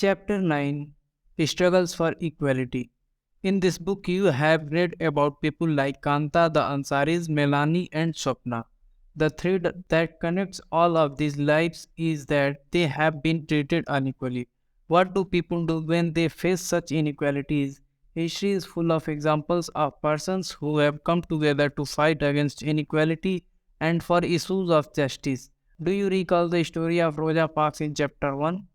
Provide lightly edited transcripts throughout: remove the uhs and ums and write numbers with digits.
Chapter 9 Struggles for Equality. In this book, you have read about people like Kanta, the Ansaris, Melanie, and Swapna. The thread that connects all of these lives is that they have been treated unequally. What do people do when they face such inequalities? History is full of examples of persons who have come together to fight against inequality and for issues of justice. Do you recall the story of Rosa Parks in chapter 1?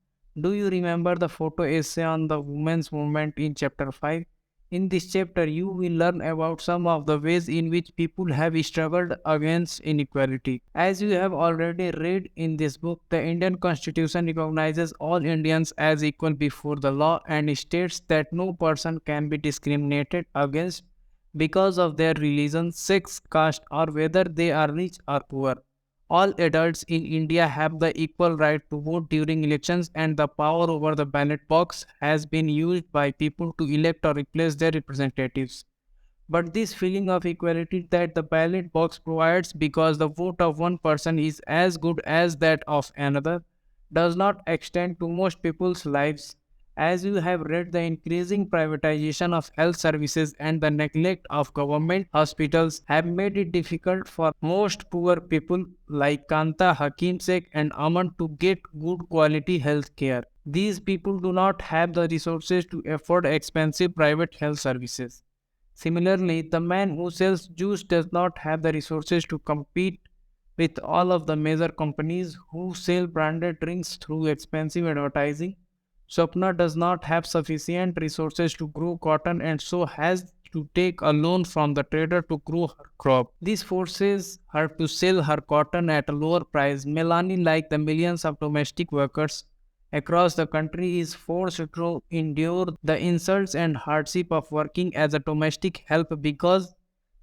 Do you remember the photo essay on the women's movement in chapter 5? In this chapter, you will learn about some of the ways in which people have struggled against inequality. As you have already read in this book, the Indian Constitution recognizes all Indians as equal before the law and states that no person can be discriminated against because of their religion, sex, caste, or whether they are rich or poor. All adults in India have the equal right to vote during elections, and the power over the ballot box has been used by people to elect or replace their representatives. But this feeling of equality that the ballot box provides because the vote of one person is as good as that of another does not extend to most people's lives. As you have read, the increasing privatization of health services and the neglect of government hospitals have made it difficult for most poor people like Kanta, Hakim Sheikh, and Aman to get good quality health care. These people do not have the resources to afford expensive private health services. Similarly, the man who sells juice does not have the resources to compete with all of the major companies who sell branded drinks through expensive advertising. Swapna does not have sufficient resources to grow cotton and so has to take a loan from the trader to grow her crop. This forces her to sell her cotton at a lower price. Melanie, like the millions of domestic workers across the country, is forced to endure the insults and hardship of working as a domestic help because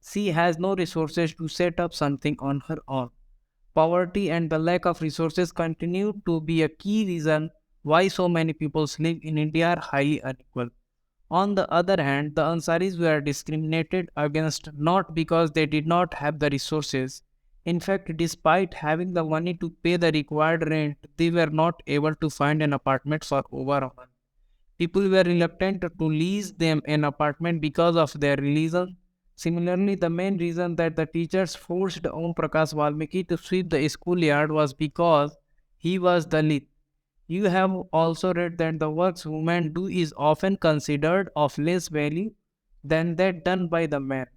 she has no resources to set up something on her own. Poverty and the lack of resources continue to be a key reason why so many people live in India are highly unequal. On the other hand, the Ansaris were discriminated against not because they did not have the resources. In fact, despite having the money to pay the required rent, they were not able to find an apartment for over a month. People were reluctant to lease them an apartment because of their religion. Similarly, the main reason that the teachers forced Om Prakash Valmiki to sweep the schoolyard was because he was Dalit. You have also read that the works women do is often considered of less value than that done by the men.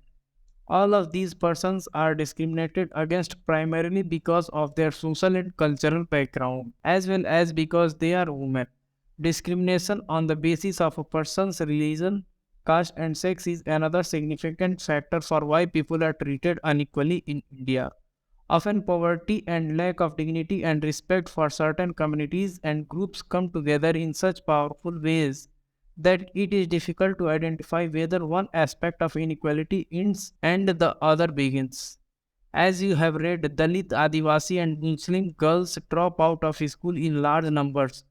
All of these persons are discriminated against primarily because of their social and cultural background, as well as because they are women. Discrimination on the basis of a person's religion, caste, and sex is another significant factor for why people are treated unequally in India. Often, poverty and lack of dignity and respect for certain communities and groups come together in such powerful ways that it is difficult to identify whether one aspect of inequality ends and the other begins. As you have read, Dalit, Adivasi, and Muslim girls drop out of school in large numbers.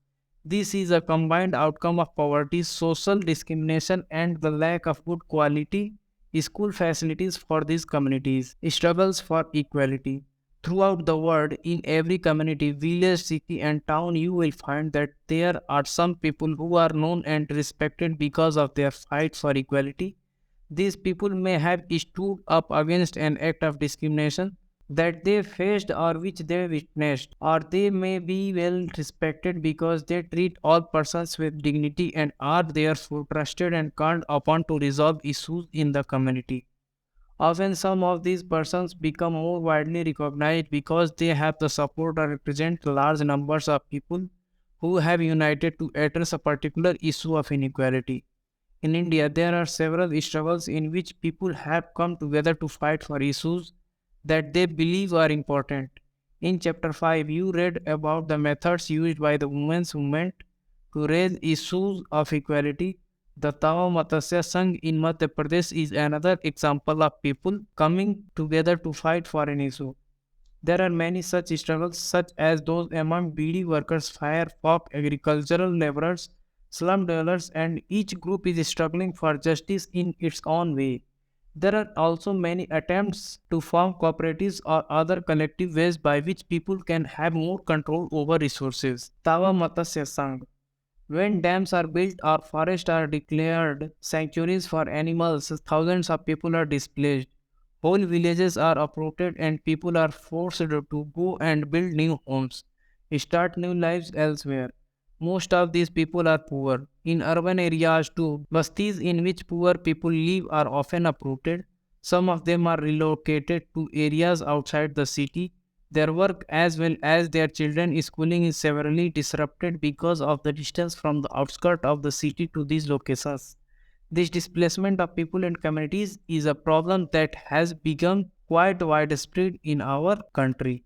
This is a combined outcome of poverty, social discrimination, and the lack of good quality school facilities for these communities. Struggles for equality. Throughout the world, in every community, village, city, and town, you will find that there are some people who are known and respected because of their fight for equality. These people may have stood up against an act of discrimination that they faced or which they witnessed, or they may be well respected because they treat all persons with dignity and are therefore trusted and called upon to resolve issues in the community. Often, some of these persons become more widely recognized because they have the support or represent large numbers of people who have united to address a particular issue of inequality. In India, there are several struggles in which people have come together to fight for issues that they believe are important. In chapter 5, you read about the methods used by the women's movement to raise issues of equality. The Tava Matsya Sangh in Madhya Pradesh is another example of people coming together to fight for an issue. There are many such struggles, such as those among BD workers, fire, folk, agricultural laborers, slum dwellers, and each group is struggling for justice in its own way. There are also many attempts to form cooperatives or other collective ways by which people can have more control over resources. Tava Matsya Sangh. When dams are built or forests are declared sanctuaries for animals, thousands of people are displaced. Whole villages are uprooted and people are forced to go and build new homes, start new lives elsewhere. Most of these people are poor. In urban areas too, bastis in which poor people live are often uprooted. Some of them are relocated to areas outside the city. Their work as well as their children's schooling is severely disrupted because of the distance from the outskirts of the city to these locations. This displacement of people and communities is a problem that has become quite widespread in our country.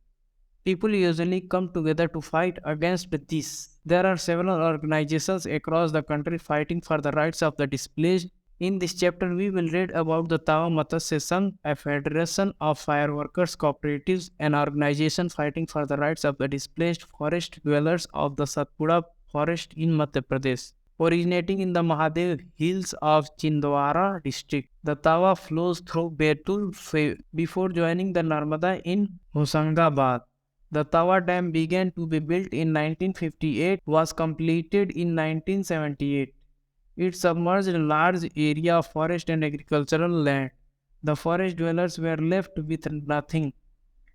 People usually come together to fight against this. There are several organizations across the country fighting for the rights of the displaced. In this chapter, we will read about the Tao Matsya Sangh, a federation of fireworkers cooperatives, an organization fighting for the rights of the displaced forest dwellers of the Satpura forest in Madhya Pradesh. Originating in the Mahadev Hills of Chindwara district, the Tawa flows through Betul before joining the Narmada in Hosangabad. The Tawa Dam began to be built in 1958, was completed in 1978. It submerged a large area of forest and agricultural land. The forest dwellers were left with nothing.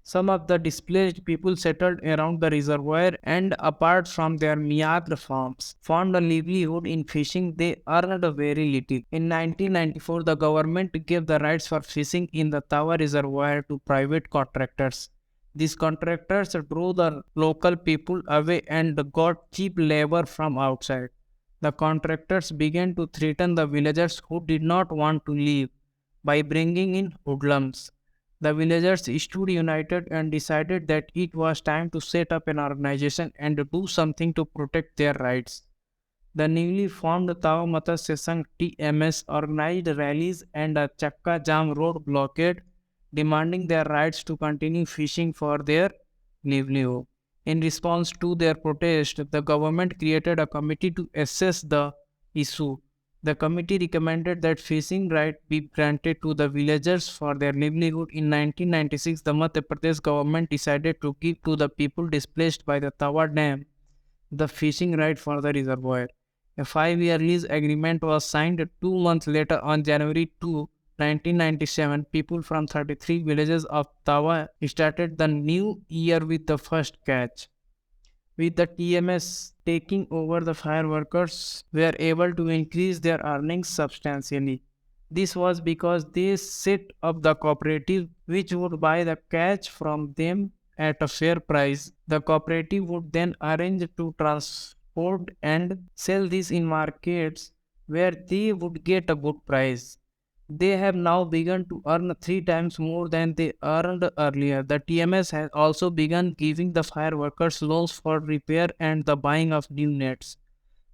Some of the displaced people settled around the reservoir and apart from their Miadr farms, found a livelihood in fishing. They earned very little. In 1994, the government gave the rights for fishing in the Tawa reservoir to private contractors. These contractors drove the local people away and got cheap labor from outside. The contractors began to threaten the villagers who did not want to leave by bringing in hoodlums. The villagers stood united and decided that it was time to set up an organization and do something to protect their rights. The newly formed Tao Matsya Sangh TMS organized rallies and a Chakka Jam road blockade, demanding their rights to continue fishing for their livelihood. In response to their protest, the government created a committee to assess the issue. The committee recommended that fishing right be granted to the villagers for their livelihood. In 1996, the Madhya Pradesh government decided to give to the people displaced by the Tawa Dam the fishing right for the reservoir. A 5-year lease agreement was signed 2 months later on January 2, 1997. People from 33 villages of Tawa started the new year with the first catch. With the TMS taking over, the fireworkers were able to increase their earnings substantially. This was because they set up the cooperative which would buy the catch from them at a fair price. The cooperative would then arrange to transport and sell these in markets where they would get a good price. They have now begun to earn 3 times more than they earned earlier. The TMS has also begun giving the fireworkers loans for repair and the buying of new nets.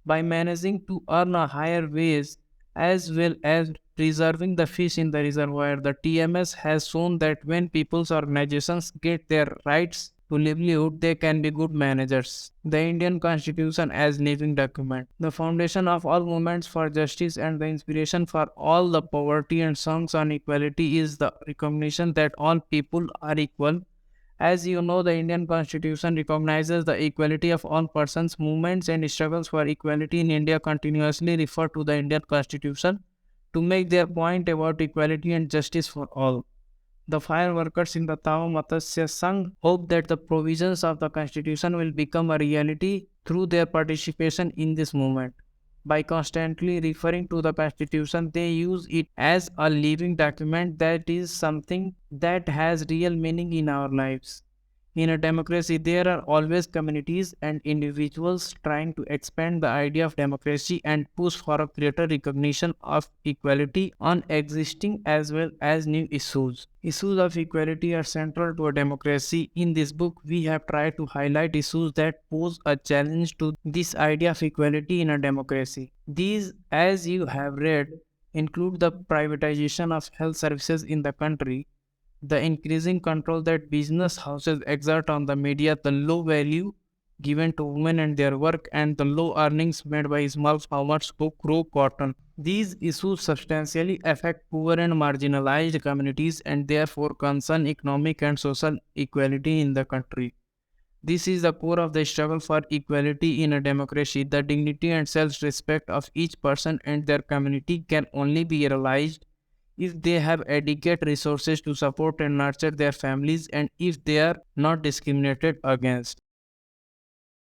By managing to earn a higher wage as well as preserving the fish in the reservoir, the TMS has shown that when people's organizations get their rights to livelihood, they can be good managers. The Indian Constitution as living document, the foundation of all movements for justice and the inspiration for all the poverty and songs on equality is the recognition that all people are equal. As you know, the Indian Constitution recognizes the equality of all persons. Movements and struggles for equality in India continuously refer to the Indian Constitution to make their point about equality and justice for all. The fireworkers in the Tao Matsya Sangh hope that the provisions of the Constitution will become a reality through their participation in this movement. By constantly referring to the Constitution, they use it as a living document that is something that has real meaning in our lives. In a democracy, there are always communities and individuals trying to expand the idea of democracy and push for a greater recognition of equality on existing as well as new issues. Issues of equality are central to a democracy. In this book, we have tried to highlight issues that pose a challenge to this idea of equality in a democracy. These, as you have read, include the privatization of health services in the country, the increasing control that business houses exert on the media, the low value given to women and their work, and the low earnings made by small farmers who grow cotton. These issues substantially affect poor and marginalized communities and therefore concern economic and social equality in the country. This is the core of the struggle for equality in a democracy. The dignity and self-respect of each person and their community can only be realized if they have adequate resources to support and nurture their families and if they are not discriminated against.